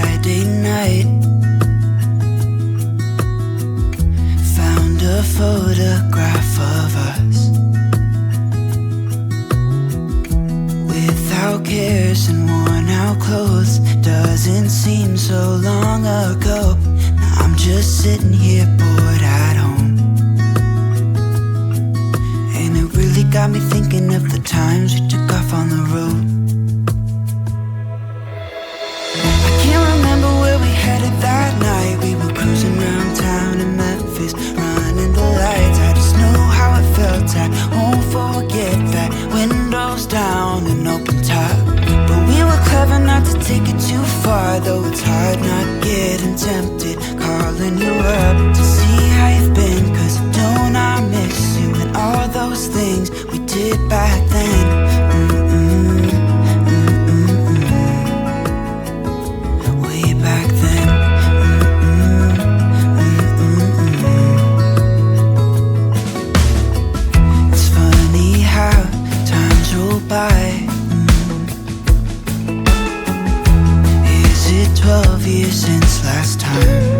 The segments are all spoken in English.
Friday night. Found a photograph of us, without cares and worn out clothes. Doesn't seem so long ago. Now I'm just sitting here bored at home, and it really got me thinking of the times we took off on the road. I can't remember where we headed that night. We were cruising around town in Memphis, running the lights. I just know how it felt. I won't forget that. Windows down and open top. But we were clever not to take it too far, though it's hard not getting tempted. Calling you up to see how you've been, 'cause don't I miss you and all those things we did back then. Way back then. It's funny how times roll by. Is it 12 years since last time?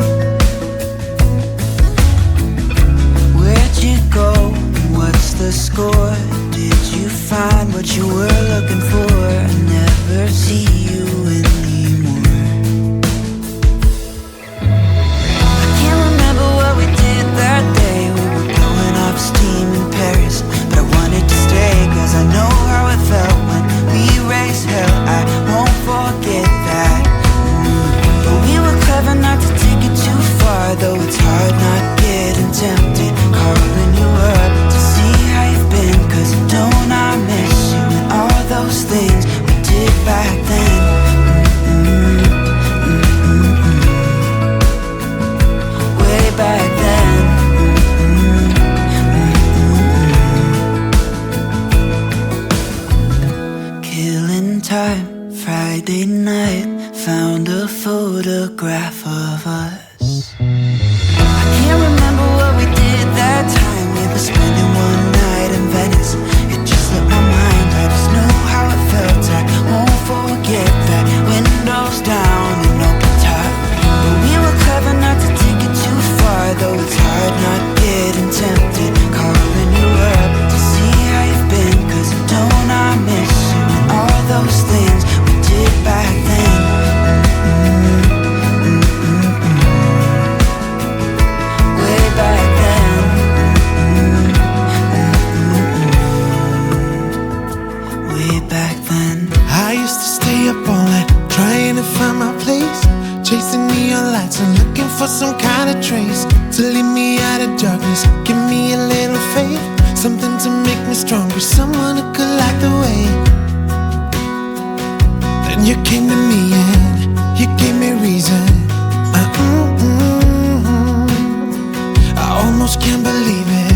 Where'd you go? What's the score? Did you find what you were looking for? I never see you anymore. I can't remember what we did that day. We were blowing off steam in Paris, but I wanted to stay, 'cause I know how it felt when we raised hell. I won't forget that. But we were clever not to take it too far, though it's hard not getting tempted. Calling you up to see how you've been, 'cause don't I miss you and all those things we did back then. Way back then. Killing time, Friday night. Found a photograph of us. I can't remember what we did that time. We were spending one night in Venice. It just slipped my mind. I just know how it felt. I won't forget that. Windows down and open top. But we were clever not to take it too far, though it's hard not getting tempted. Calling you up to see how you've been, 'cause don't I miss you and all those things we did back then. Way back then. Way back then. I used to stay up all night trying to find my place, chasing neon lights and looking for some kind of trace to lead me out of darkness. Give me a little faith, something to make me stronger, someone who could light the way. Then you came to me and you gave me reason. I almost can't believe it.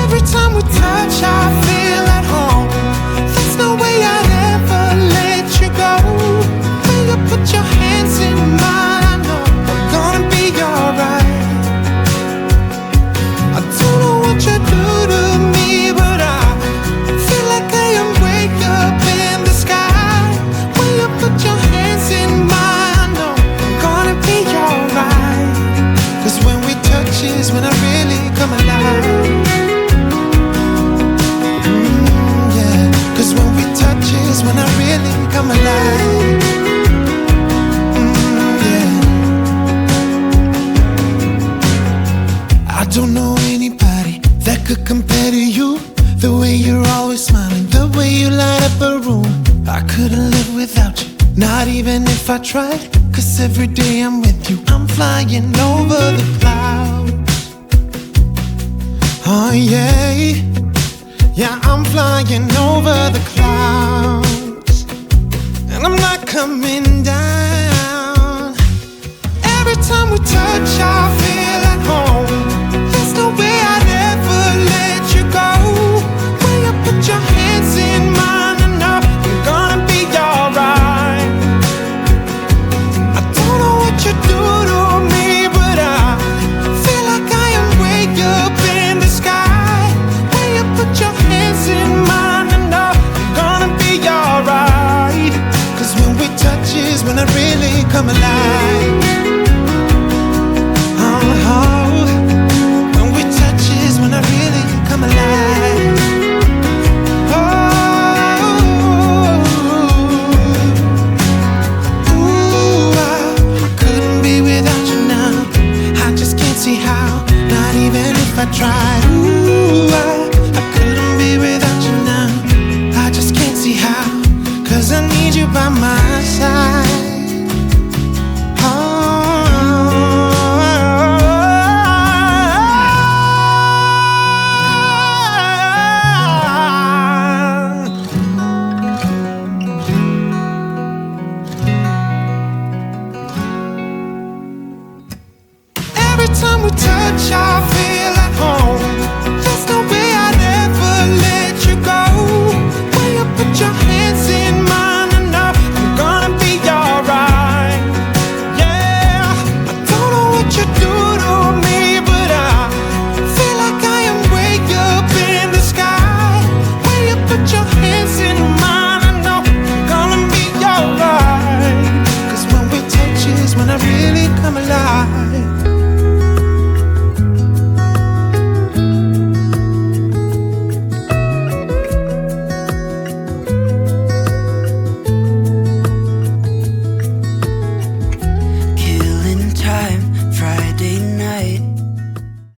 Every time we touch, I feel at home. There's no way I'd ever let you go. When you put your hands in mine, I know I'm gonna be alright. I don't know what you do to me, but I feel like I am way up in the sky. When you put your hands in mine, I know I'm gonna be alright. 'Cause when we touch is when I really come alive. Yeah, 'cause when we touch is when I really come alive. Yeah. I don't know anybody that could compare to you. The way you're always smiling, the way you light up a room. I couldn't live without you, not even if I tried. 'Cause every day I'm with you, I'm flying over the clouds. Oh yeah, yeah, I'm flying over the clouds, and I'm not coming down. Every time we touch, I feel at home. There's no way I'd ever let you go. When you put your hands in mine, I know I'm gonna be alright. I don't know what you do to me, but I feel like I am way up in the sky. When you put your hands in mine, I know I'm gonna be alright. 'Cause when we touch touch our feet.